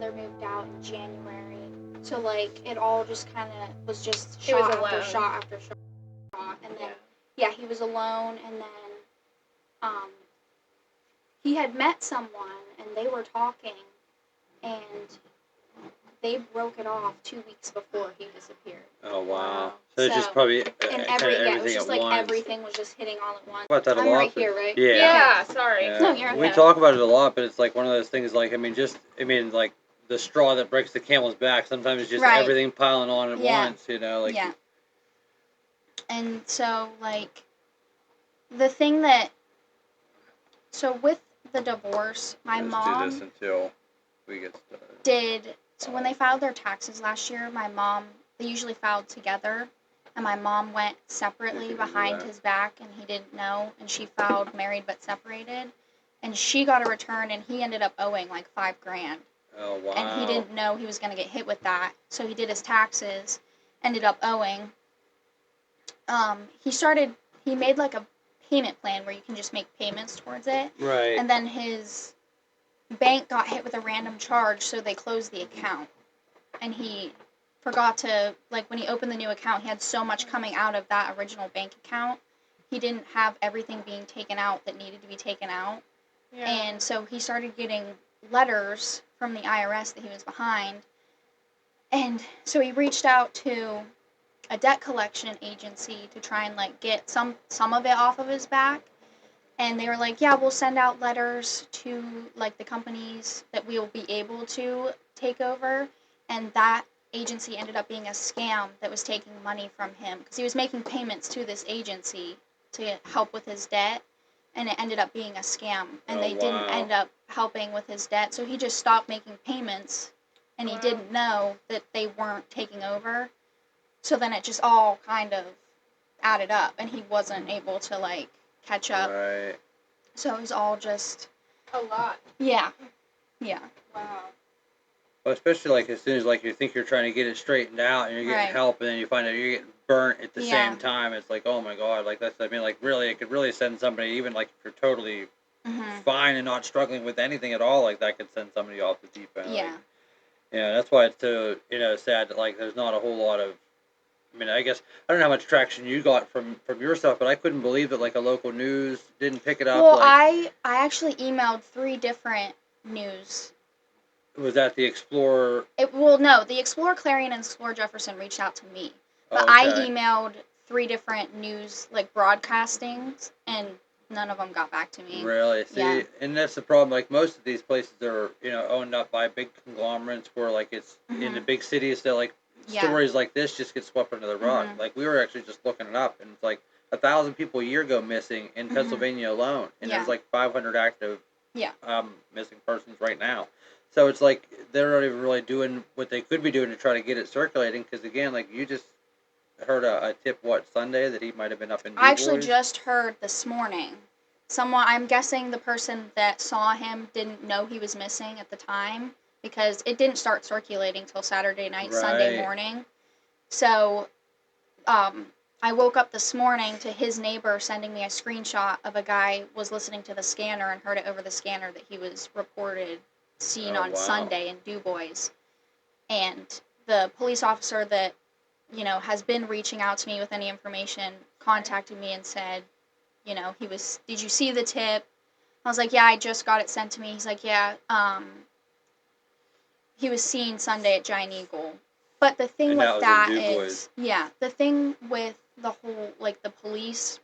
mother moved out in January. So, like, it all just kind of was just shot after shot after shot. And then, yeah, he was alone. And then he had met someone, and they were talking, and they broke it off 2 weeks before he disappeared. Oh, wow. So it's just probably and it was just like once. Everything was just hitting all at once. About that I'm a lot, right here, right? Yeah, sorry. Yeah. No, you're okay. We talk about it a lot, but it's like one of those things, like, like the straw that breaks the camel's back. Sometimes it's just everything piling on at once, you know? Like, yeah. And so, like, the thing that... So, with the divorce, my mom... do this until we get started. So, when they filed their taxes last year, my mom... They usually filed together, and my mom went separately behind his back, and he didn't know, and she filed married but separated, and she got a return, and he ended up owing like $5,000. Oh, wow. And he didn't know he was going to get hit with that, so he did his taxes, ended up owing. He made like a payment plan where you can just make payments towards it. Right. And then his bank got hit with a random charge, so they closed the account. And he forgot to, like, when he opened the new account, he had so much coming out of that original bank account. He didn't have everything being taken out that needed to be taken out. Yeah. And so he started getting letters from the IRS that he was behind. And so he reached out to a debt collection agency to try and, like, get some of it off of his back. And they were like, yeah, we'll send out letters to, like, the companies that we will be able to take over. And that agency ended up being a scam that was taking money from him. Because he was making payments to this agency to help with his debt. And it ended up being a scam. And they didn't end up helping with his debt. So he just stopped making payments. And he didn't know that they weren't taking over. So then it just all kind of added up. And he wasn't able to, like, catch up. Right. So it was all just... A lot. Yeah. Yeah. Wow. Well, especially, like, as soon as, like, you think you're trying to get it straightened out and you're getting help, and then you find out you're getting burnt at the same time, it's like, oh my God, like, that's, I mean, like, really, it could really send somebody, even, like, if you're totally fine and not struggling with anything at all, like, that could send somebody off the deep end. Yeah. Like, yeah, that's why it's so, sad that, like, there's not a whole lot of, I mean, I guess, I don't know how much traction you got from your stuff, but I couldn't believe that, like, a local news didn't pick it up. Well, like, I actually emailed 3 different news. Was that the Explorer? No, the Explorer Clarion and Explorer Jefferson reached out to me. But I emailed 3 different news, like, broadcastings, and none of them got back to me. Really? See, and that's the problem. Like, most of these places are, owned up by big conglomerates where, like, it's in the big cities that, like, stories like this just get swept under the rug. Like, we were actually just looking it up, and it's like 1,000 people a year go missing in Pennsylvania alone, and there's like 500 active missing persons right now. So it's like they're not even really doing what they could be doing to try to get it circulating. Because again, like, you just heard a tip Sunday that he might have been up in. I actually just heard this morning. I'm guessing the person that saw him didn't know he was missing at the time, because it didn't start circulating till Saturday night, Sunday morning. So, I woke up this morning to his neighbor sending me a screenshot of a guy was listening to the scanner and heard it over the scanner that he was seen on Sunday in DuBois. And the police officer that, has been reaching out to me with any information contacted me and said, did you see the tip? I was like, yeah, I just got it sent to me. He's like, yeah, he was seen Sunday at Giant Eagle. But the thing with that is, the thing with the whole, like, the police,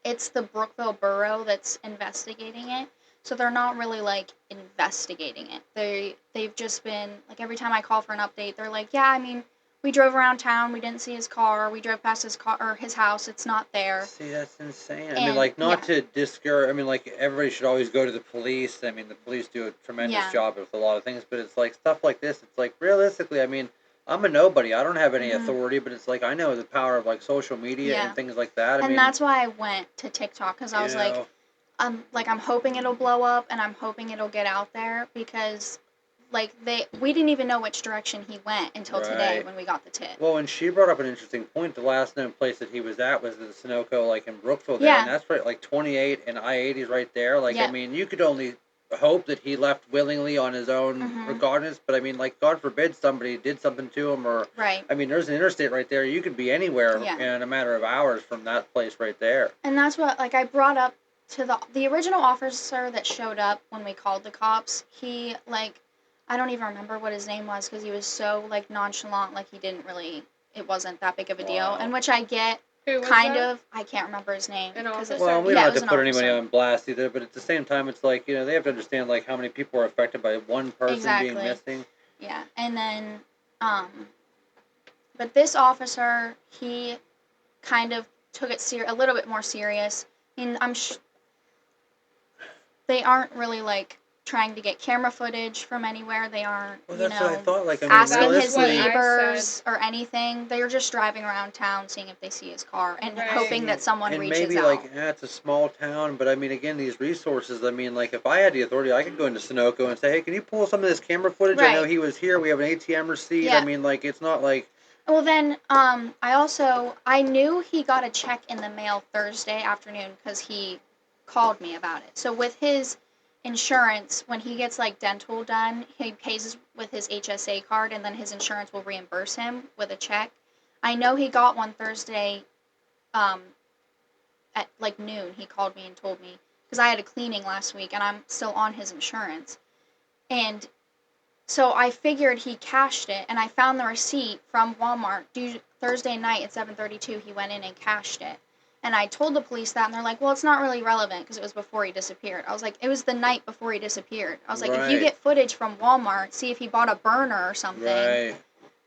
it's the Brookville Borough that's investigating it. So they're not really, like, investigating it. They've just been, like, every time I call for an update, they're like, yeah, I mean, we drove around town, we didn't see his car, we drove past his car, or his house, it's not there. See, that's insane. I mean, like, not to discourage, I mean, like, everybody should always go to the police. I mean, the police do a tremendous job with a lot of things, but it's like, stuff like this, it's like, realistically, I mean, I'm a nobody. I don't have any authority, but it's like, I know the power of, like, social media and things like that. I mean, that's why I went to TikTok, because I was like, I'm hoping it'll blow up, and I'm hoping it'll get out there, because, like, we didn't even know which direction he went until today when we got the tip. Well, and she brought up an interesting point. The last known place that he was at was the Sunoco, like, in Brookville there, and that's right, like, 28 and I-80's right there. Like, I mean, you could only hope that he left willingly on his own Mm-hmm. regardless. But I mean, like, God forbid somebody did something to him, or Right. I mean, there's an interstate right there. You could be anywhere in a matter of hours from that place right there. And that's what, like, I brought up to the original officer that showed up when we called the cops. He, like, I don't even remember what his name was because he was so, like, nonchalant, like he didn't really, it wasn't that big of a deal. And which I get. Who was kind that? of. I can't remember his name. An officer? Well, we don't have to put officer. anybody on blast either, but at the same time, it's like, they have to understand, like, how many people are affected by one person being missing. Yeah, and then, but this officer, he kind of took it a little bit more serious. I mean, they aren't really, like, trying to get camera footage from anywhere. They aren't, well, that's what I thought. Like, I mean, asking his realistically- neighbors or anything. They're just driving around town, seeing if they see his car, and hoping that someone reaches out. And maybe, like, it's a small town, but I mean, again, these resources, I mean, like, if I had the authority, I could go into Sunoco and say, hey, can you pull some of this camera footage? Right. I know he was here. We have an ATM receipt. Yeah. I mean, like, it's not like... Well, then, I knew he got a check in the mail Thursday afternoon because he called me about it. So with his insurance, when he gets, like, dental done, he pays with his HSA card, and then his insurance will reimburse him with a check. I know he got one Thursday at, like, noon. He called me and told me, because I had a cleaning last week, and I'm still on his insurance. And so I figured he cashed it, and I found the receipt from Walmart. Thursday night at 7:32, he went in and cashed it. And I told the police that, and they're like, well, it's not really relevant because it was before he disappeared. I was like, it was the night before he disappeared. I was like, if you get footage from Walmart, see if he bought a burner or something. Right.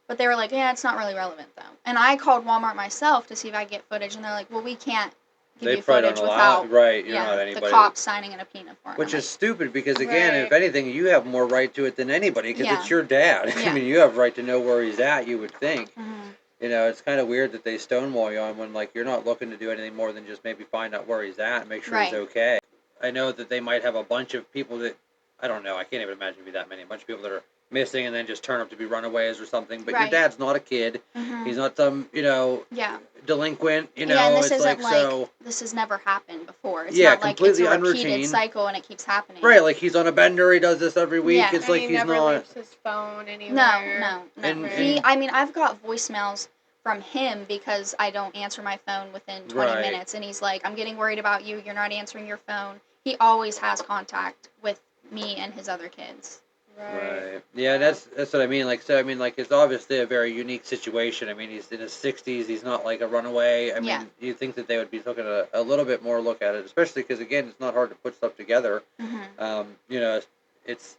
But they were like, yeah, it's not really relevant, though. And I called Walmart myself to see if I could get footage, and they're like, well, we can't give you footage without you're not anybody. the cops signing an subpoena for it. Which is stupid because, again, if anything, you have more right to it than anybody because it's your dad. Yeah. I mean, you have right to know where he's at, you would think. Mm-hmm. It's kind of weird that they stonewall you on when, like, you're not looking to do anything more than just maybe find out where he's at and make sure he's okay. I know that they might have a bunch of people that, I don't know, I can't even imagine it'd be that many. A bunch of people that are missing and then just turn up to be runaways or something. But your dad's not a kid. Mm-hmm. He's not some, delinquent, and this isn't like this has never happened before. It's not like it's a repeated cycle and it keeps happening. Right, like he's on a bender, he does this every week. Yeah. It's like he he's never not leaves his phone anywhere. No. And I've got voicemails from him because I don't answer my phone within 20 minutes, and he's like, I'm getting worried about you, you're not answering your phone. He always has contact with me and his other kids. Right. Yeah, that's what I mean. Like, so I mean, like, it's obviously a very unique situation. I mean, he's in his 60s. He's not like a runaway. I mean, you think that they would be taking a little bit more look at it, especially because, again, it's not hard to put stuff together. Mm-hmm. It's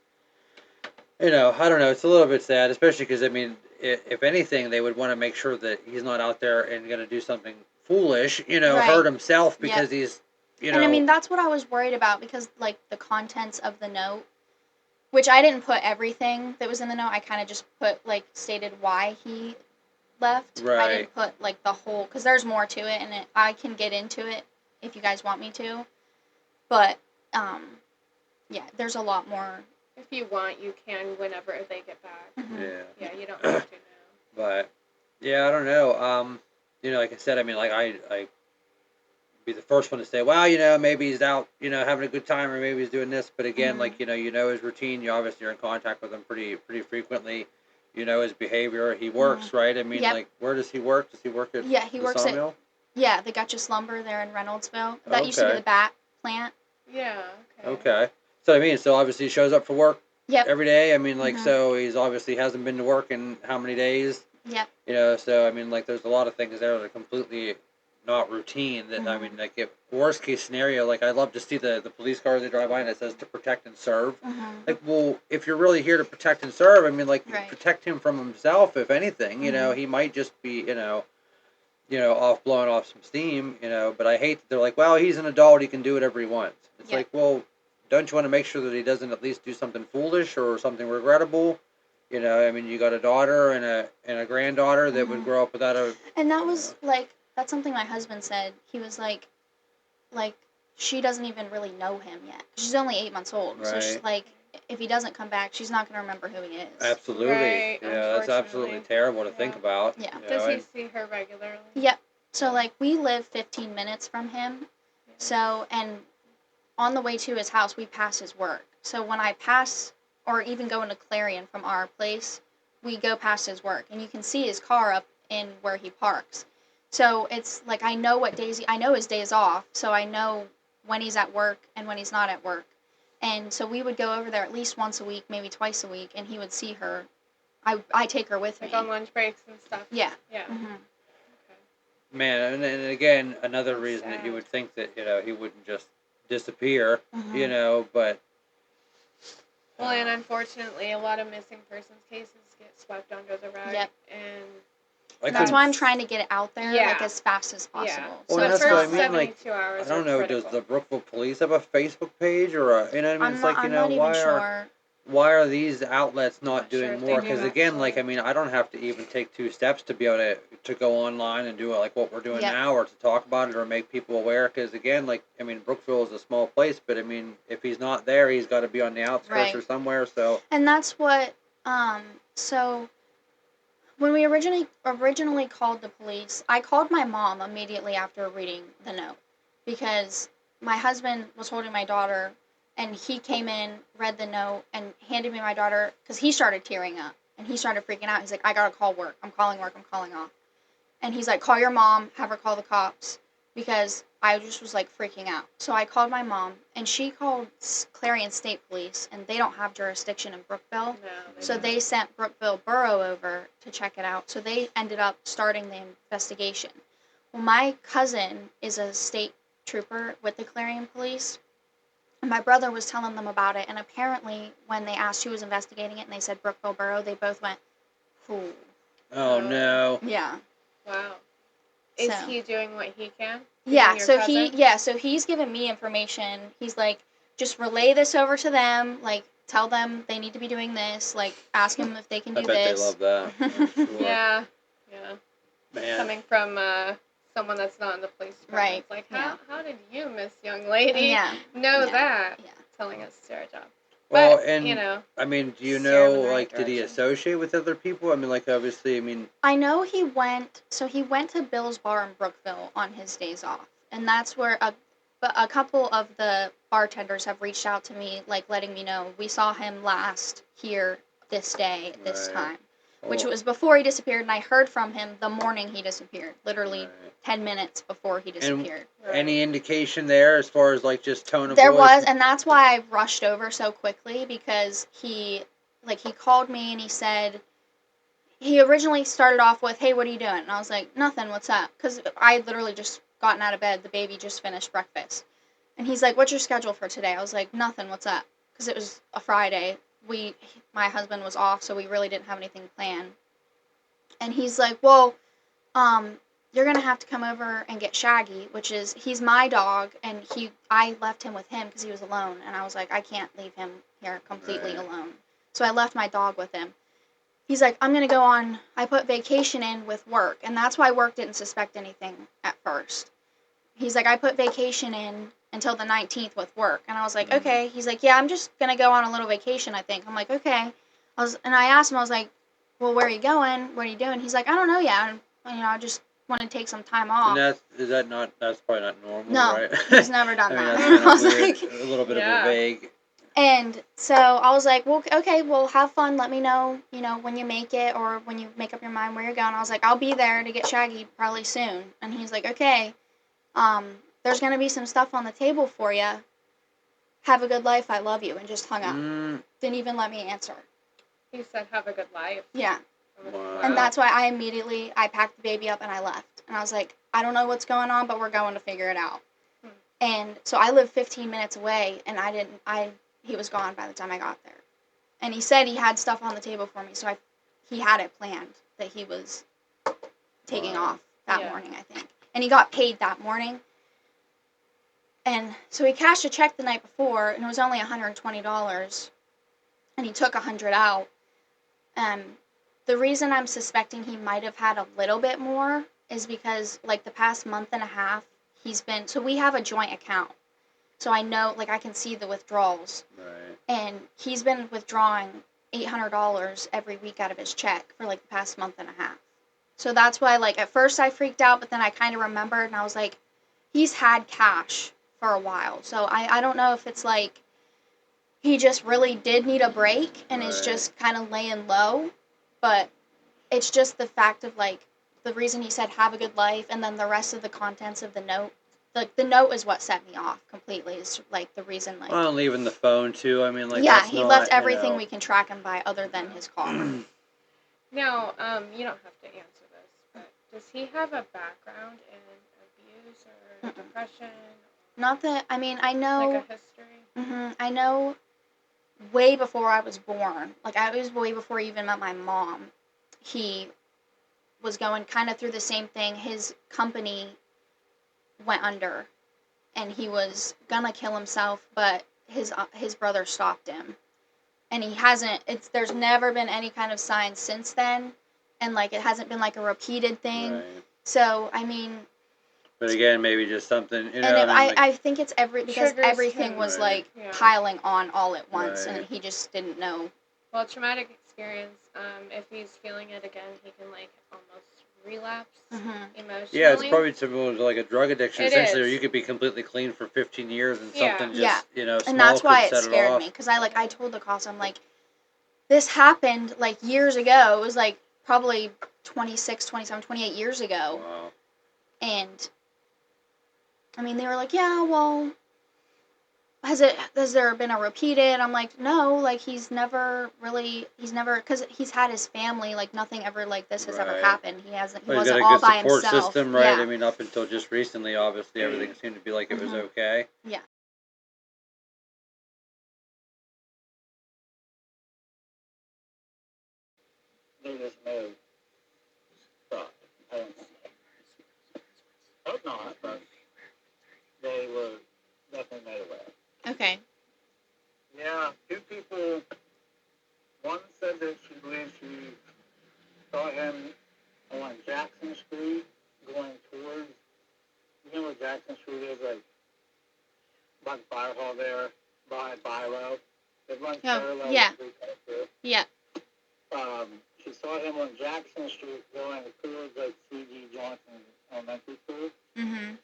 I don't know. It's a little bit sad, especially because, I mean, if anything, they would want to make sure that he's not out there and going to do something foolish. Hurt himself because he's. And I mean, that's what I was worried about because, like, the contents of the note. Which I didn't put everything that was in the note. I kind of just put, like, stated why he left. Right. I didn't put, like, the whole... Because there's more to it, and I can get into it if you guys want me to. But, yeah, there's a lot more. If you want, you can whenever they get back. Mm-hmm. Yeah, you don't have to now. But, yeah, I don't know. Like I said, I mean, like, I be the first one to say, well, maybe he's out, having a good time, or maybe he's doing this. But again, like, his routine. You obviously are in contact with him pretty frequently. His behavior. He works, right? I mean, like, where does he work? Does he work at he the works sawmill? The Gutchess Lumber there in Reynoldsville. That used to be the bat plant. Yeah. Okay. So, I mean, obviously he shows up for work every day. I mean, like, so he's obviously hasn't been to work in how many days? Yep. So, I mean, like, there's a lot of things there that are completely not routine. That I mean, like, if worst case scenario, like, I love to see the police cars they drive by and it says to protect and serve. Like, well, if you're really here to protect and serve, I mean, like, protect him from himself, if anything. He might just be, off blowing off some steam. But I hate that they're like, well, he's an adult, he can do whatever he wants. It's like, well, don't you want to make sure that he doesn't at least do something foolish or something regrettable? I mean, you got a daughter and a granddaughter that would grow up without a. And that was like. That's something my husband said. He was like, she doesn't even really know him yet. She's only 8 months old. Right. So she's like, if he doesn't come back, she's not going to remember who he is. Absolutely. Right, yeah, that's absolutely terrible to think about. Yeah. Does he see her regularly? Yep. So, like, we live 15 minutes from him. So, and on the way to his house, we pass his work. So when I pass, or even go into Clarion from our place, we go past his work, and you can see his car up in where he parks. So it's like I know I know his days off, so I know when he's at work and when he's not at work. And so we would go over there at least once a week, maybe twice a week, and he would see her. I take her with me. Like on lunch breaks and stuff. Yeah. Yeah. Mm-hmm. Okay. Man, and again, another That's reason that you sad. would think that, he wouldn't just disappear, Mm-hmm. but... Well, and unfortunately, a lot of missing persons cases get swept under the rug. Yep. And that's why I'm trying to get it out there, Yeah. like, as fast as possible. Yeah. Well, So and it's that's what I not mean, like, 72 hours I don't are know, critical. does the Brookville Police have a Facebook page or a, you know what I mean? It's like, I'm not even sure. Why are these outlets not Not sure doing if they more? do, Because again, like, I actually. mean, I don't have to even take 2 steps to be able to go online and do it like what we're doing Yep. now, or to talk about it or make people aware. Because again, like, I mean, Brookville is a small place, but I mean, if he's not there, he's got to be on the outskirts Right. or somewhere. So, And that's what, so when we originally called the police, I called my mom immediately after reading the note, because my husband was holding my daughter, and he came in, read the note, and handed me my daughter, because he started tearing up, and he started freaking out. He's like, I gotta call work. I'm calling work. I'm calling off. And he's like, call your mom, have her call the cops, because I just was like freaking out. So I called my mom, and she called Clarion State Police, and they don't have jurisdiction in Brookville. No, So don't. they sent Brookville Borough over to check it out. So they ended up starting the investigation. Well, my cousin is a state trooper with the Clarion Police, and my brother was telling them about it. And apparently, when they asked who was investigating it, and they said Brookville Borough, they both went, "Ooh." oh Oh. no. Yeah. Wow. Is So. he doing what he can? Yeah, Your so cousin? so he's given me information. He's like, just relay this over to them, like, tell them they need to be doing this, like, ask them if they can I do bet they this. love that. I'm sure. Yeah. Man. Coming from someone that's not in the police department. Right. It's like, Yeah. how did you, Miss Young Lady, Yeah. know Yeah. that? Yeah. Telling us to do our job. Well, But, and you know, I mean, do you steer 'em know, in the right like, did he direction. associate with other people? I mean, like, obviously, I mean, I know he went to Bill's Bar in Brookville on his days off. And that's where a couple of the bartenders have reached out to me, like, letting me know, we saw him last here this day, this Right. time. Which well, was before he disappeared, and I heard from him the morning he disappeared. Literally right. 10 minutes before he disappeared. Right. Any indication there as far as, like, just tone of There voice? was, and that's why I rushed over so quickly, because he called me and he said, he originally started off with, hey, what are you doing? And I was like, nothing, what's up? Because I had literally just gotten out of bed, the baby just finished breakfast. And he's like, what's your schedule for today? I was like, nothing, what's up? Because it was a Friday. My husband was off, so we really didn't have anything planned. And he's like, well, you're gonna have to come over and get Shaggy, he's my dog, and I left him with him because he was alone, and I was like, I can't leave him here completely Right. alone. So I left my dog with him. He's like, I'm gonna go on. I put vacation in with work, and that's why work didn't suspect anything at first. He's like, I put vacation in until the 19th with work, and I was like, Mhm. okay. He's like, yeah, I'm just gonna go on a little vacation, I think. I'm like, okay. And I asked him, I was like, well, where are you going? What are you doing? He's like, I don't know yet. I just want to take some time off. And that's probably not normal, No, right? he's never done I mean, that. that's kind I of was weird. like, A little bit of a Yeah. vague. and so I was like, well, okay, well, have fun. Let me know, when you make it, or when you make up your mind where you're going. I was like, I'll be there to get Shaggy probably soon. And he's like, okay, there's going to be some stuff on the table for you. Have a good life. I love you. And just hung up. Didn't even let me answer. He said, have a good life. Yeah. Wow. And that's why I packed the baby up and I left. And I was like, I don't know what's going on, but we're going to figure it out. And so I live 15 minutes away, and he was gone by the time I got there. And he said he had stuff on the table for me, so he had it planned that he was taking Wow. off that Yeah. morning, I think. And he got paid that morning. And so he cashed a check the night before, and it was only $120, and he took $100 out. The reason I'm suspecting he might have had a little bit more is because, like, the past month and a half, so we have a joint account. So I know, like, I can see the withdrawals. Right. And he's been withdrawing $800 every week out of his check for, like, the past month and a half. So that's why, like, at first I freaked out, but then I kind of remembered, and I was like, he's had cash for a while. So I don't know if it's, like, he just really did need a break and is just kind of laying low. But it's just the fact of, like, the reason he said have a good life, and then the rest of the contents of the note. Like, the note is what set me off completely. Is, like, the reason, like... Well, leaving the phone, too. I mean, like, yeah, that's he not, left everything we can track him by other than his car. Now, you don't have to answer this, but does he have a background in abuse or depression? Not that... I mean, I know... Like a history? I know way before I was born. Like, I was way before I even met my mom. He was going kind of through the same thing. His company went under, and he was gonna kill himself, but his brother stopped him. And he hasn't... There's never been any kind of sign since then, and, like, it hasn't been, like, a repeated thing. Right. So, I mean... But again, maybe just something, you know... And like, I think it's because everything was, like, piling on all at once, and he just didn't know. Well, traumatic experience, if he's feeling it again, he can, like, almost relapse emotionally. Yeah, it's probably similar to, like, a drug addiction, essentially, is. or you could be completely clean for 15 years and something just, you know, small and that's why could it set scared me, because I told the cops, I'm like, this happened, like, years ago. It was, like, probably 26, 27, 28 years ago. Wow. And, I mean, they were like, yeah, well, has there been a repeated? I'm like, no, like, he's never, because he's had his family, like, nothing ever like this has ever happened. He wasn't all by himself. He's got a good support system, right? Yeah. I mean, up until just recently, obviously, everything seemed to be like it was okay. Yeah. There was no thought. I hope not, but they were definitely made aware. Okay. Yeah, two people. One said that she believed she saw him on Jackson Street going towards, you know where Jackson Street is, like by the fire hall there, by Bilo. It runs parallel yeah. to 322. Yeah. She saw him on Jackson Street going towards like C.G. Johnson Elementary School. Mm-hmm.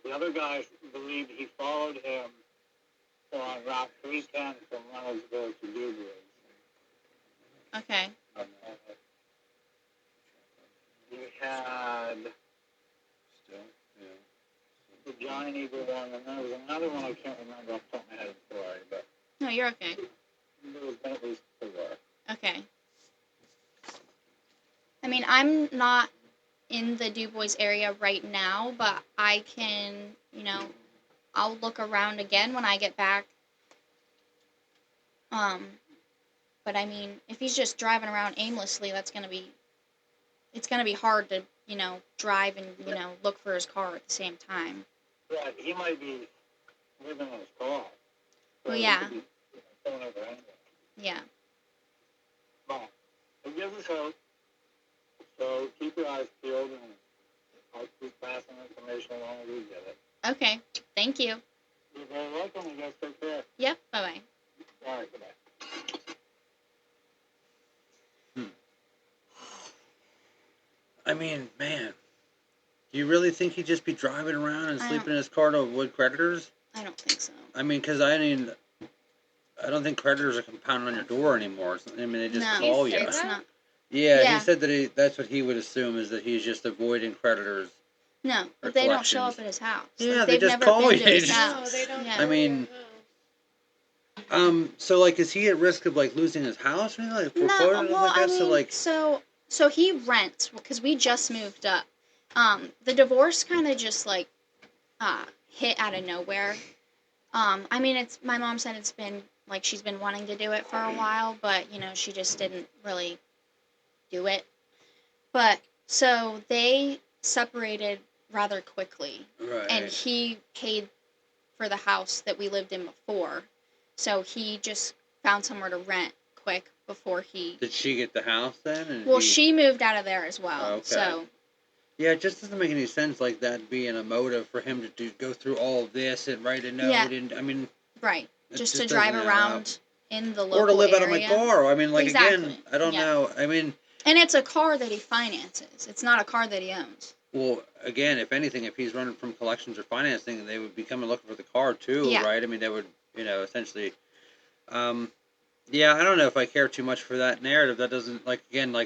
The other guy believed he followed him on Route 310 from Reynoldsville to Dewberry. Okay. You had the Giant Eagle one, and there was another one I can't remember off the top of my head. I'm sorry, but No, you're okay. there was at least 4. Okay. I mean, I'm not in the Du Bois area right now, but I can, I'll look around again when I get back. But I mean, if he's just driving around aimlessly, it's gonna be hard to, drive and, look for his car at the same time. Yeah, he might be living in his car. Well, yeah. Yeah. But it gives us hope. So keep your eyes peeled, and I'll keep passing information along as we get it. Okay. Thank you. You're very welcome. You guys take care. Yep. Bye-bye. All right, goodbye. I mean, man, do you really think he'd just be driving around and sleeping in his car to avoid creditors? I don't think so. I mean, because I don't think creditors are pounding on your door anymore. I mean, they just call you. It's not. Yeah, he said that that's what he would assume, is that he's just avoiding creditors. No, but they don't show up at his house. Yeah, like, they just never call been you. To his house. No, they don't. Yeah. I mean, so like, is he at risk of like losing his house or anything, like foreclosure? No, well, I mean, so he rents because we just moved up. The divorce kind of just like hit out of nowhere. I mean, my mom said it's been like she's been wanting to do it for a while, but she just didn't really do it. But so they separated rather quickly, right. And he paid for the house that we lived in before, so he just found somewhere to rent quick before he. Did she get the house then? Well, she moved out of there as well. Okay. So. Yeah, it just doesn't make any sense like that being a motive for him to go through all of this and write a note and I mean. Right. Just to drive around in the local area. Or to live out of my car. I mean, like, exactly. Again, I don't know. I mean... And it's a car that he finances. It's not a car that he owns. Well, again, if anything, if he's running from collections or financing, they would be coming looking for the car, too, right? I mean, they would essentially. Yeah, I don't know if I care too much for that narrative. That doesn't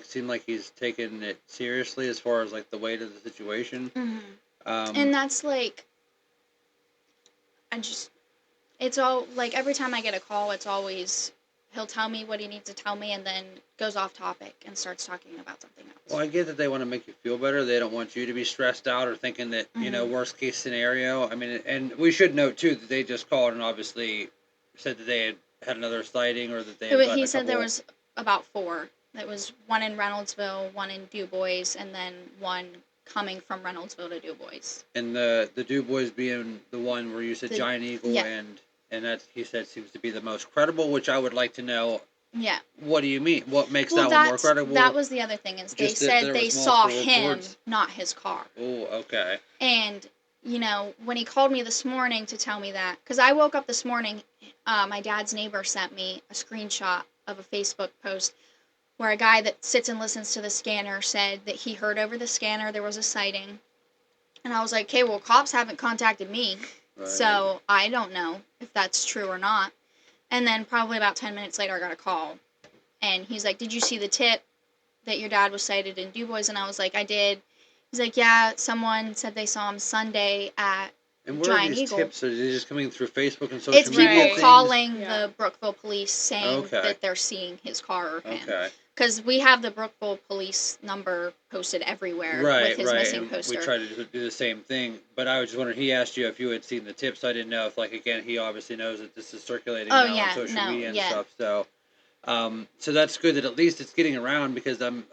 seem like he's taking it seriously as far as like the weight of the situation. Mm-hmm. And that's like, it's all like every time I get a call, it's always he'll tell me what he needs to tell me and then goes off topic and starts talking about something else. Well, I get that they want to make you feel better. They don't want you to be stressed out or thinking that worst case scenario. I mean, and we should note too that they just called and obviously said that they had another sighting or that they had He said there was about 4. There was one in Reynoldsville, one in DuBois, and then one coming from Reynoldsville to DuBois. And the DuBois being the one where you said Giant Eagle, yeah. and that he said seems to be the most credible, which I would like to know. Yeah. What do you mean? What makes that one more credible? That was the other thing is they said they saw him, not his car. Oh, okay. And when he called me this morning to tell me that, because I woke up this morning, my dad's neighbor sent me a screenshot of a Facebook post where a guy that sits and listens to the scanner said that he heard over the scanner there was a sighting. And I was like, okay, well, cops haven't contacted me, right. So I don't know if that's true or not. And then probably about 10 minutes later, I got a call. And he's like, did you see the tip that your dad was sighted in DuBois? And I was like, I did. He's like, yeah, someone said they saw him Sunday at And where Giant are these Eagle. Tips? Are they just coming through Facebook and social It's media? people calling the Brookville police saying Okay. that they're seeing his car or him. Okay. Because we have the Brookville police number posted everywhere with his missing poster. We try to do the same thing. But I was just wondering, he asked you if you had seen the tips. So I didn't know if, like, again, he obviously knows that this is circulating now on social media and stuff. So, so that's good that at least it's getting around, because I'm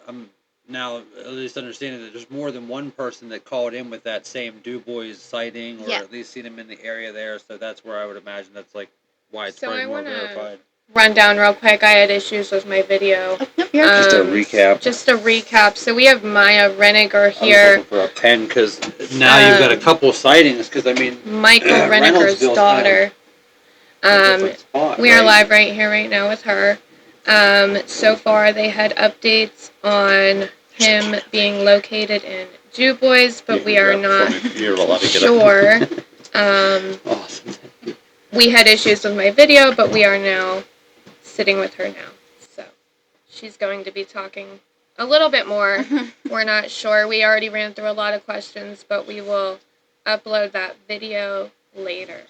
now at least understanding that there's more than one person that called in with that same DuBois sighting, or at least seen him in the area there. So that's where I would imagine that's like why it's probably more verified. Run down real quick. I had issues with my video. Just a recap. Just a recap. So we have Maya Renninger here. I was looking for a pen because now you've got a couple sightings. Because I mean, Michael Renninger's daughter. We are live right here, right now with her. So far, they had updates on him being located in DuBois, but we are not sure. Awesome. We had issues with my video, but we are now sitting with her now. So she's going to be talking a little bit more. We're not sure. We already ran through a lot of questions, but we will upload that video later.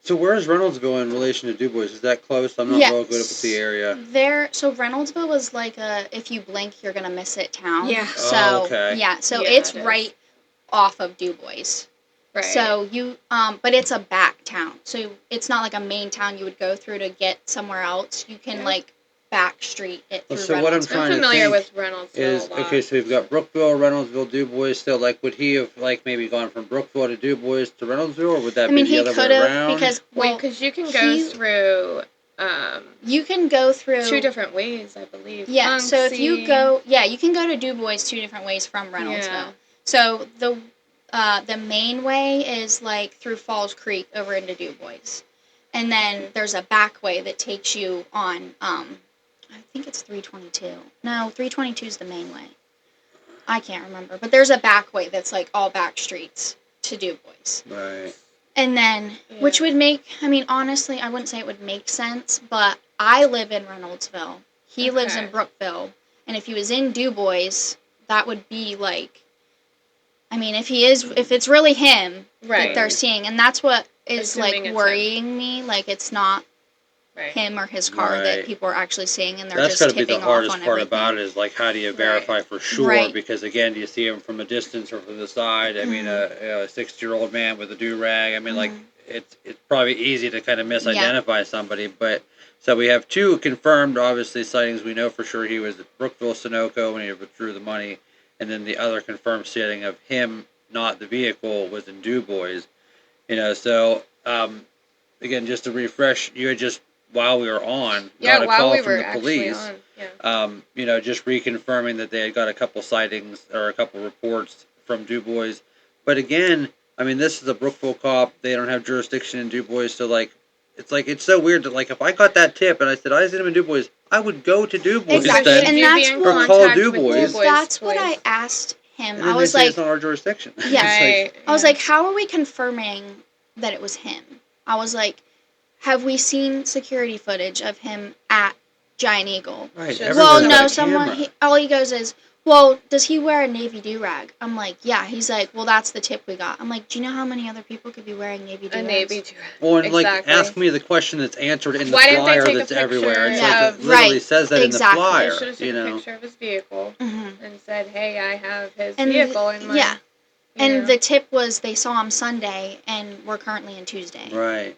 So where is Reynoldsville in relation to DuBois? Is that close? I'm not real good with the area. So Reynoldsville was like a, if you blink, you're going to miss it town. Yeah. So, so it's right off of DuBois. Right. So you, but it's a back town. So it's not like a main town you would go through to get somewhere else. You can like back street it through So what I'm trying I'm familiar with Reynoldsville is, okay, so we've got Brookville, Reynoldsville, DuBois. So like, would he have like maybe gone from Brookville to DuBois to Reynoldsville, or would that be the other way around? Because you can go through. You can go through 2 different ways, I believe. Yeah. So if you go, you can go to DuBois 2 different ways from Reynoldsville. Yeah. So the main way is like through Falls Creek over into DuBois. And then there's a back way that takes you on, I think it's 322. No, 322 is the main way. I can't remember. But there's a back way that's like all back streets to DuBois. Right. And then, which would make, I mean, honestly, I wouldn't say it would make sense, but I live in Reynoldsville. He lives in Brookville. And if he was in DuBois, that would be like, I mean, if it's really him that they're seeing, and that's what is like worrying me, like it's not him or his car that people are actually seeing, and they're just tipping off on everything. That's got to be the hardest part about it, is like, how do you verify for sure? Right. Because again, do you see him from a distance or from the side? I mean, a 60-year-old man with a do-rag. I mean, like it's probably easy to kind of misidentify somebody. But so we have 2 confirmed, obviously, sightings. We know for sure he was at Brookville, Sunoco when he withdrew the money. And then the other confirmed sighting of him, not the vehicle, was in DuBois. So, again, just to refresh, you had just, while we were on, got a call from the police. Just reconfirming that they had got a couple sightings or a couple reports from DuBois. But again, I mean, this is a Brookville cop. They don't have jurisdiction in DuBois. So, it's so weird that, like, if I got that tip and I said, I seen him in DuBois, I would go to DuBois instead, and that's or call DuBois. That's what I asked him. I was like, it's not our jurisdiction. Yeah. I was like, how are we confirming that it was him? I was like, have we seen security footage of him at Giant Eagle? Right. Well, Everyone's no, got a camera. all he goes is, well, does he wear a navy do-rag? I'm like, yeah. He's like, well, that's the tip we got. I'm like, do you know how many other people could be wearing navy do-rags? A navy do-rag. Well, and exactly. ask me the question that's answered in the Why didn't they flyer take a that's picture everywhere. It's Yeah. like it literally Right. says that Exactly. in the They flyer. should have taken a picture of his vehicle and said, hey, I have his vehicle in my... Yeah. And know. the tip was they saw him Sunday, and we're currently in Tuesday. Right.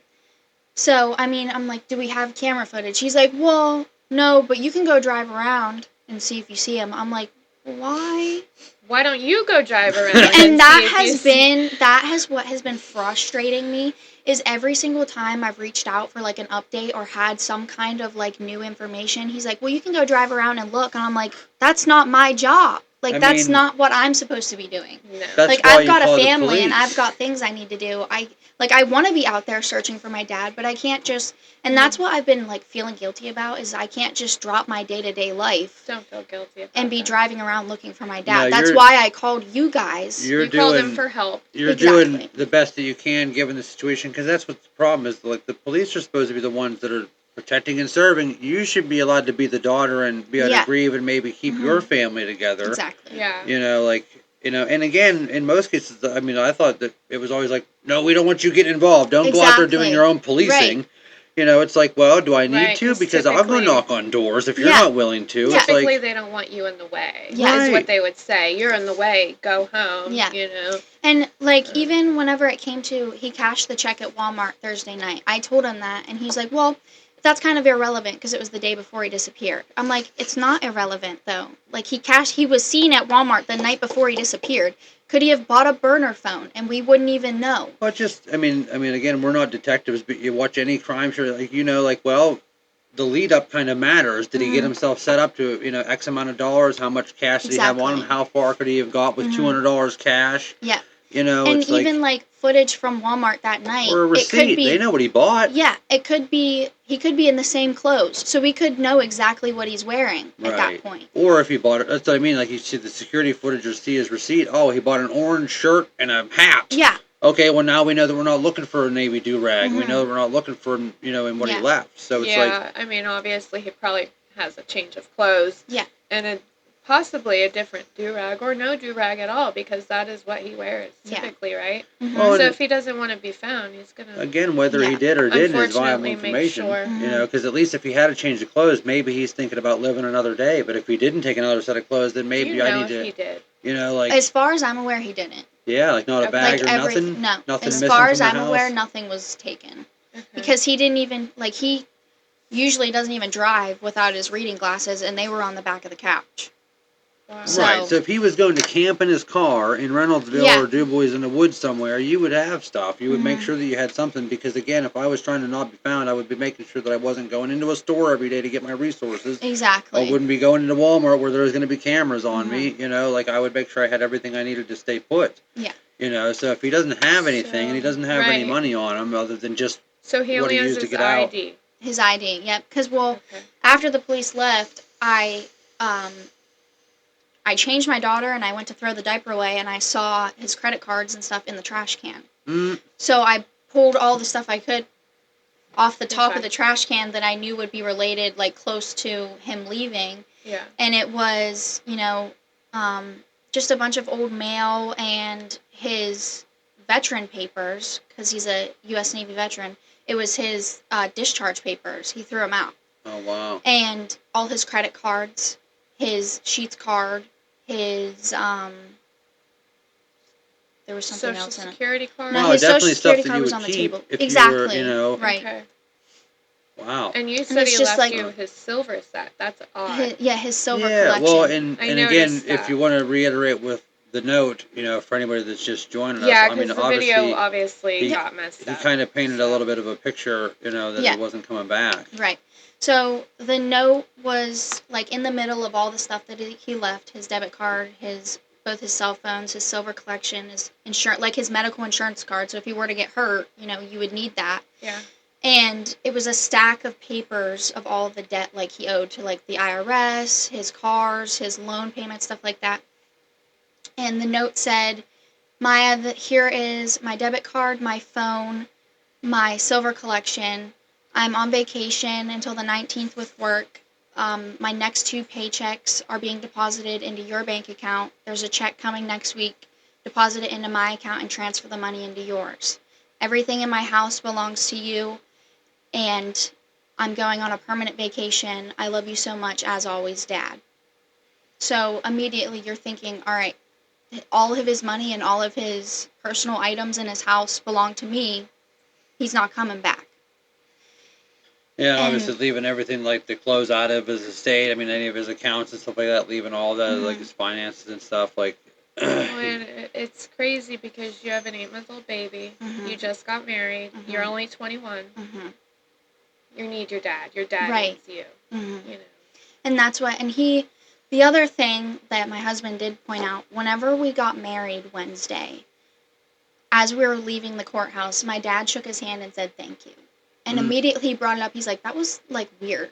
So, I mean, I'm like, do we have camera footage? He's like, well, no, but you can go drive around and see if you see him. I'm like, why? Why don't you go drive around? And that has what has been frustrating me is every single time I've reached out for like an update or had some kind of like new information, he's like, well, you can go drive around and look. And I'm like, that's not my job. Like, that's not what I'm supposed to be doing. No. Like, I've got a family and I've got things I need to do. I want to be out there searching for my dad, but I can't just... And that's what I've been, like, feeling guilty about, is I can't just drop my day-to-day life... Don't feel guilty about and be driving around looking for my dad. No, that's why I called you guys. You called him for help. You're Exactly. doing the best that you can given the situation, because that's what the problem is. Like, the police are supposed to be the ones that are protecting and serving. You should be allowed to be the daughter and be able to grieve and maybe keep your family together. Exactly. Yeah. You know, like... You know, and again, in most cases, I mean, I thought that it was always like, no, we don't want you getting involved. Don't go out there doing your own policing. Right. You know, it's like, well, do I need to? Because I'll go knock on doors if you're not willing to. Yeah. It's Typically, like, they don't want you in the way. Yeah. Is what they would say. You're in the way. Go home. Yeah. You know. And, like, even whenever it came to... He cashed the check at Walmart Thursday night. I told him that, and he's like, well... That's kind of irrelevant because it was the day before he disappeared. I'm like, it's not irrelevant though. Like he was seen at Walmart the night before he disappeared. Could he have bought a burner phone and we wouldn't even know? Well, I mean, again, we're not detectives, but you watch any crime show, like, you know, like, well, the lead up kind of matters. Did he get himself set up to, you know, X amount of dollars? How much cash did he have on him? How far could he have got with $200 cash? Yeah. You know, and it's even like footage from Walmart that night, or a receipt. It could be, they know what he bought. Yeah, it could be. He could be in the same clothes, so we could know exactly what he's wearing at that point. Or if he bought it, that's what I mean. Like, you see the security footage or see his receipt. Oh, he bought an orange shirt and a hat. Yeah. Okay, well now we know that we're not looking for a navy do-rag. We know that we're not looking for, you know, in what he left. So it's like, I mean, obviously he probably has a change of clothes. Yeah. And possibly a different do-rag or no do-rag at all, because that is what he wears typically, right? Well, so if he doesn't want to be found, he's going to... Again, whether he did or didn't is viable Unfortunately, information. make sure. You know, because at least if he had a change of clothes, maybe he's thinking about living another day. But if he didn't take another set of clothes, then maybe I need to... he did? You know, like... As far as I'm aware, he didn't. Yeah, like not a bag or nothing? No. Nothing as missing far from as the I'm house? aware, nothing was taken. Because he didn't even... Like, he usually doesn't even drive without his reading glasses, and they were on the back of the couch. Wow. Right, so if he was going to camp in his car in Reynoldsville or DuBois in the woods somewhere, you would have stuff. You would make sure that you had something, because, again, if I was trying to not be found, I would be making sure that I wasn't going into a store every day to get my resources. Exactly. I wouldn't be going into Walmart where there was going to be cameras on me, you know, like I would make sure I had everything I needed to stay put. Yeah. You know, so if he doesn't have anything and he doesn't have any money on him other than just so he only has his ID. His ID, yep. Because, after the police left, I changed my daughter and I went to throw the diaper away and I saw his credit cards and stuff in the trash can. So I pulled all the stuff I could off the top of the trash can that I knew would be related, like, close to him leaving. Yeah. And it was, you know, just a bunch of old mail and his veteran papers, because he's a U.S. Navy veteran. It was his discharge papers. He threw them out. Oh, wow. And all his credit cards, his Sheets card, his, there was something Social else in it. Security card? No, Oh, his definitely Social Security stuff that card you was would on the keep table. if Exactly. you were, you know. Right. Okay. Wow. And you And said it's he just left like- you his silver set. That's odd. His silver Yeah, collection. well, and again, noticed if that. you want to reiterate with the note, you know, for anybody that's just joining us, Yeah, I mean, because the video obviously he- got messed he up. kind of painted a little bit of a picture, you know, that he wasn't coming back. Right. So the note was, like, in the middle of all the stuff that he left, his debit card, both his cell phones, his silver collection, his insurance, like his medical insurance card. So if he were to get hurt, you know, you would need that. Yeah. And it was a stack of papers of all of the debt, like, he owed to, like, the IRS, his cars, his loan payments, stuff like that. And the note said, Maya, here is my debit card, my phone, my silver collection, I'm on vacation until the 19th with work. My next 2 paychecks are being deposited into your bank account. There's a check coming next week. Deposit it into my account and transfer the money into yours. Everything in my house belongs to you, and I'm going on a permanent vacation. I love you so much, as always, Dad. So immediately you're thinking, all right, all of his money and all of his personal items in his house belong to me. He's not coming back. Yeah, and obviously leaving everything like the clothes out of his estate. I mean, any of his accounts and stuff like that, leaving all that, like his finances and stuff. Like, it's crazy because you have an 8-month-old baby. You just got married. You're only 21. You need your dad. Your dad needs you. You know. And that's what. And the other thing that my husband did point out, whenever we got married Wednesday, as we were leaving the courthouse, my dad shook his hand and said thank you. And immediately he brought it up. He's like, that was, like, weird.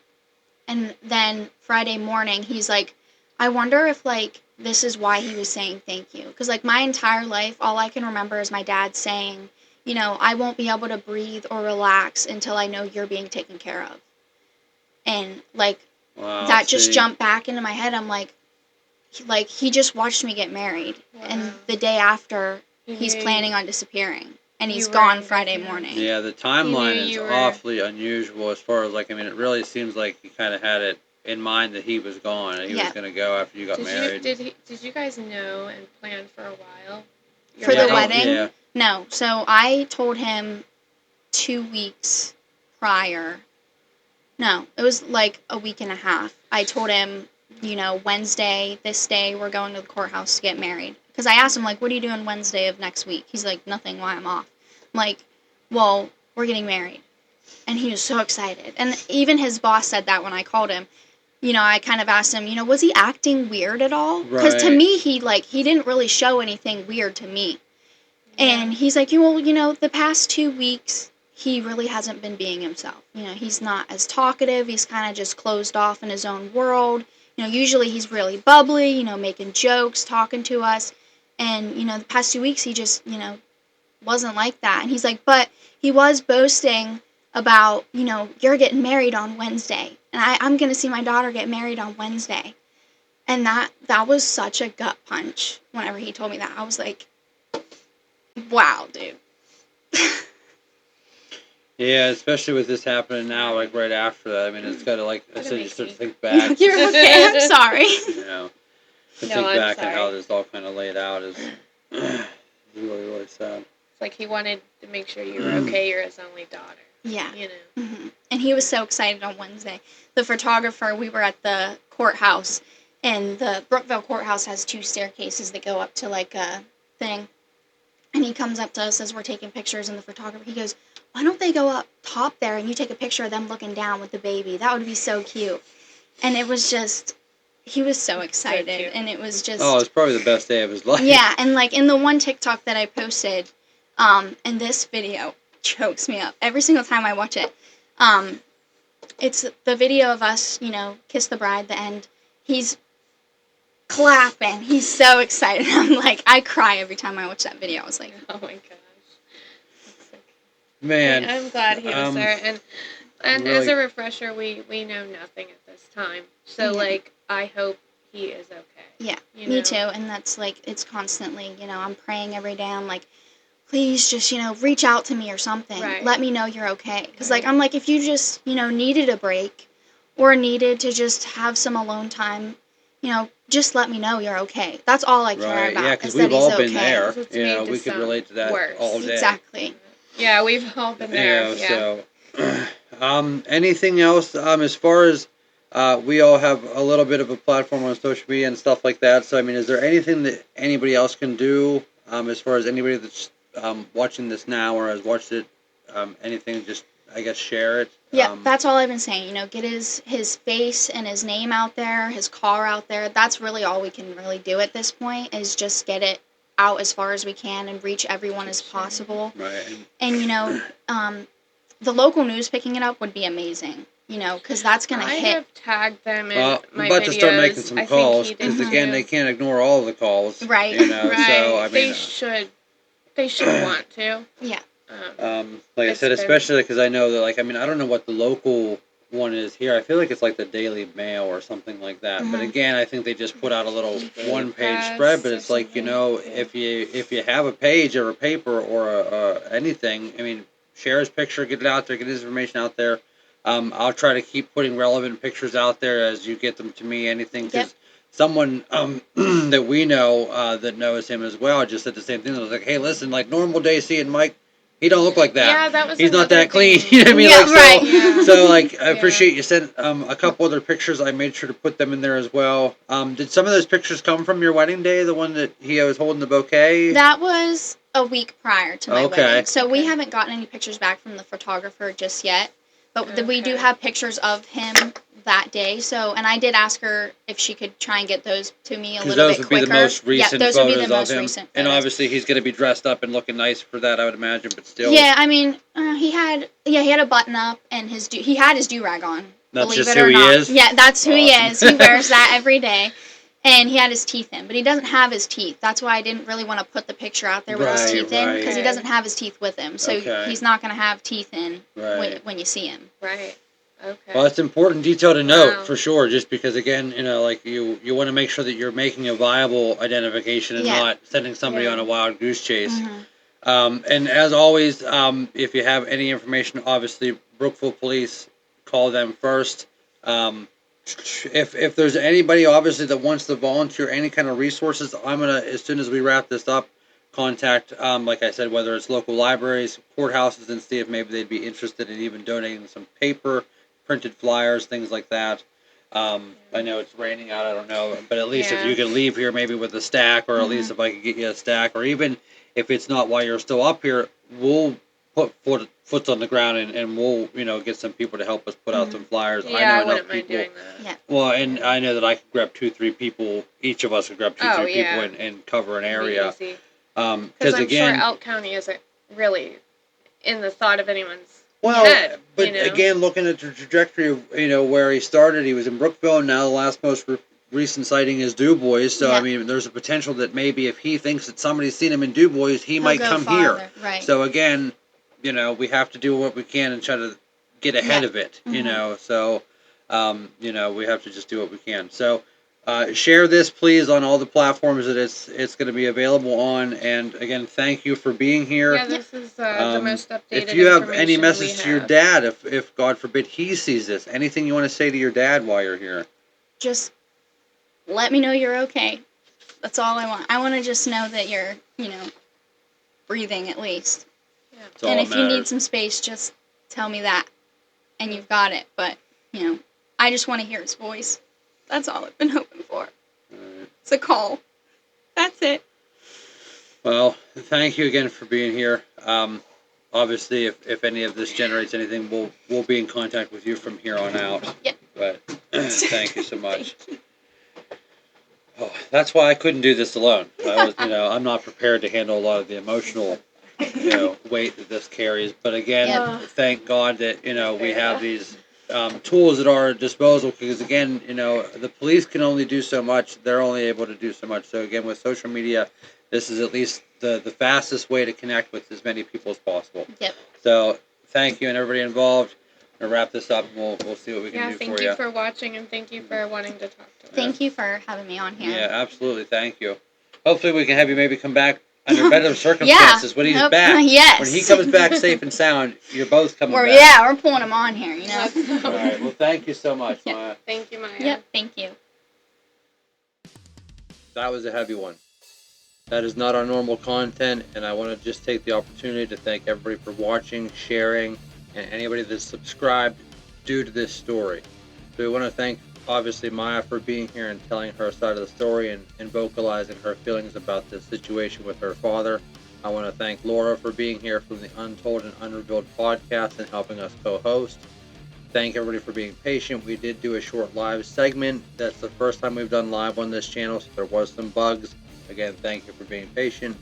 And then Friday morning, he's like, I wonder if, like, this is why he was saying thank you. Because, like, my entire life, all I can remember is my dad saying, you know, I won't be able to breathe or relax until I know you're being taken care of. And, like, that just jumped back into my head. I'm like, he just watched me get married. And the day after, he's planning on disappearing. And he's gone Friday morning. Yeah, the timeline is awfully unusual as far as, like, I mean, it really seems like he kind of had it in mind that he was gone and he was going to go after you got married. Did you guys know and plan for a while? For the wedding? Yeah. No. So I told him 2 weeks prior. No, it was like a week and a half. I told him, you know, Wednesday, this day, we're going to the courthouse to get married. Because I asked him, like, what are you doing Wednesday of next week? He's like, nothing, why I'm off. I'm like, well, we're getting married. And he was so excited. And even his boss said that when I called him. You know, I kind of asked him, you know, was he acting weird at all? Because to me, he didn't really show anything weird to me. Yeah. And he's like, well, you know, the past 2 weeks, he really hasn't been being himself. You know, he's not as talkative. He's kind of just closed off in his own world. You know, usually he's really bubbly, you know, making jokes, talking to us. And, you know, the past 2 weeks, he just, you know, wasn't like that. And he's like, but he was boasting about, you know, you're getting married on Wednesday. And I'm going to see my daughter get married on Wednesday. And that was such a gut punch whenever he told me that. I was like, wow, dude. Yeah, especially with this happening now, like right after that. I mean, it's got to, like I said, you start to think back. You're okay, I'm sorry. You know, to think back and how this all kind of laid out is really, really sad. It's like he wanted to make sure you were okay. You're his only daughter. Yeah. You know. And he was so excited on Wednesday. The photographer, we were at the courthouse, and the Brookville courthouse has 2 staircases that go up to, like, a thing. And he comes up to us as we're taking pictures, and the photographer, he goes, why don't they go up top there and you take a picture of them looking down with the baby? That would be so cute. And it was just, he was so excited, and it was just... Oh, it's probably the best day of his life. Yeah, and, like, in the one TikTok that I posted, and this video chokes me up every single time I watch it. It's the video of us, you know, kiss the bride, the end. He's clapping. He's so excited. I'm like, I cry every time I watch that video. I was like, oh my gosh. Man. I'm glad he was there. And really, as a refresher, we know nothing at this time. So, like, I hope he is okay. Yeah, me too. And that's, like, it's constantly, you know, I'm praying every day. I'm like, please just, you know, reach out to me or something. Right. Let me know you're okay. Because, like, I'm like, if you just, you know, needed a break or needed to just have some alone time, you know, just let me know you're okay. That's all I care about. Yeah, because we've all been there. You know, we could relate to that all day. Exactly. Yeah, we've all been there. Yeah. So, anything else as far as we all have a little bit of a platform on social media and stuff like that. So, I mean, is there anything that anybody else can do as far as anybody that's watching this now or has watched it, anything, just, I guess, share it? Yeah, that's all I've been saying. You know, get his face and his name out there, his car out there. That's really all we can really do at this point is just get it out as far as we can and reach everyone as possible. Right. And, you know, the local news picking it up would be amazing, you know, because that's going to hit. I have tagged them in my I'm about videos. to start making some calls because, again, they can't ignore all of the calls. Right. You know, right. so, I mean, they should want to. Yeah. Like I said, especially because I know that, like, I mean, I don't know what the local one is here. I feel like it's like the Daily Mail or something like that. But again, I think they just put out a little one-page spread. But it's like, if you have a page or a paper or anything, I mean, share his picture, get it out there, get his information out there. I'll try to keep putting relevant pictures out there as you get them to me. Anything, because someone that we know that knows him as well just said the same thing. I was like, hey, listen, like normal day seeing Mike. He don't look like that. Yeah, that was. He's not that thing. clean. You know what I mean? Yeah, like, right. So, Yeah. so like, I appreciate you sent a couple other pictures. I made sure to put them in there as well. Did some of those pictures come from your wedding day? The one that he was holding the bouquet? That was a week prior to my wedding. So we haven't gotten any pictures back from the photographer just yet. But we do have pictures of him that day. So, and I did ask her if she could try and get those to me a little bit quicker. Those would be the most recent photos would be the most of him. Recent and obviously he's going to be dressed up and looking nice for that, I would imagine, but still. Yeah, I mean, he had a button up and he had his do-rag on. That's believe just it or who not. he is? Yeah, that's who he is. He wears that every day. And he had his teeth in, but he doesn't have his teeth. That's why I didn't really want to put the picture out there with his teeth in, because he doesn't have his teeth with him. So he's not going to have teeth in when you see him. Right. Okay. Well, it's important detail to note for sure, just because again, like you want to make sure that you're making a viable identification and not sending somebody on a wild goose chase. And as always, if you have any information, obviously Brookville Police, call them first. If there's anybody obviously that wants to volunteer any kind of resources, I'm gonna, as soon as we wrap this up, contact like I said, whether it's local libraries, courthouses, and see if maybe they'd be interested in even donating some paper, printed flyers, things like that. I know it's raining out, I don't know, but at least if you can leave here maybe with a stack, or at least if I could get you a stack, or even if it's not while you're still up here, we'll put foot on the ground and we'll get some people to help us put out some flyers. Yeah, I know wouldn't mind doing that. Yeah. Well, and I know that I could grab 2-3 people. Each of us could grab 2-3 people and cover an area. Because I'm again, sure Elk County isn't really in the thought of anyone's well, head. But again, looking at the trajectory of where he started, he was in Brookville, and now the last most recent sighting is Du Bois. So I mean, there's a potential that maybe if he thinks that somebody's seen him in Du Bois, he might come here. Right. So again, we have to do what we can and try to get ahead of it. So we have to just do what we can. So share this, please, on all the platforms that it's going to be available on. And again, thank you for being here. Yeah, this is the most updated. If you have any message to your dad, if God forbid he sees this, anything you want to say to your dad while you're here? Just let me know you're okay. That's all I want. I want to just know that you're, breathing at least. Yeah. And if you need some space, just tell me that, and you've got it. But, I just want to hear his voice. That's all I've been hoping for. Right. It's a call. That's it. Well, thank you again for being here. Obviously, if any of this generates anything, we'll be in contact with you from here on out. Yep. But thank you so much. Oh, that's why I couldn't do this alone. I'm not prepared to handle a lot of the emotional, weight that this carries. But again, thank God that we have these tools at our disposal, because again, the police can only do so much. They're only able to do so much. So again, with social media, this is at least the fastest way to connect with as many people as possible. Yep. So thank you and everybody involved. We'll wrap this up and we'll see what we can do for you. Thank you for watching, and thank you for wanting to talk to us. Thank you for having me on here. Yeah, absolutely. Thank you. Hopefully we can have you maybe come back under better circumstances when he's back. Yes. When he comes back safe and sound, you're both coming back. Yeah, we're pulling him on here, All right. Well, thank you so much, Maya. Thank you, Maya. Yep, thank you. That was a heavy one. That is not our normal content, and I want to just take the opportunity to thank everybody for watching, sharing, and anybody that's subscribed due to this story. So we want to thank, obviously, Maya for being here and telling her side of the story and vocalizing her feelings about this situation with her father. I want to thank Laura for being here from the Untold and Unrevealed podcast and helping us co-host. Thank everybody for being patient. We did do a short live segment. That's the first time we've done live on this channel, so there was some bugs. Again, thank you for being patient.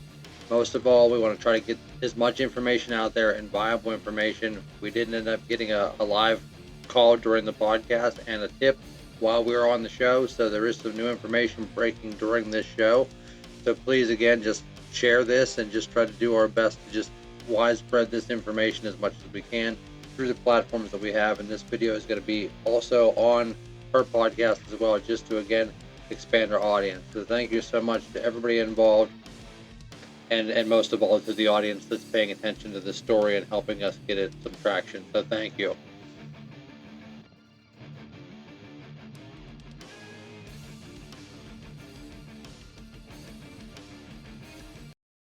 Most of all, we want to try to get as much information out there and viable information. We did end up getting a live call during the podcast and a tip while we were on the show, so there is some new information breaking during this show. So please, again, just share this and just try to do our best to just widespread this information as much as we can through the platforms that we have. And this video is going to be also on her podcast as well, just to, again, expand our audience. So thank you so much to everybody involved, and most of all to the audience that's paying attention to this story and helping us get it some traction. So thank you.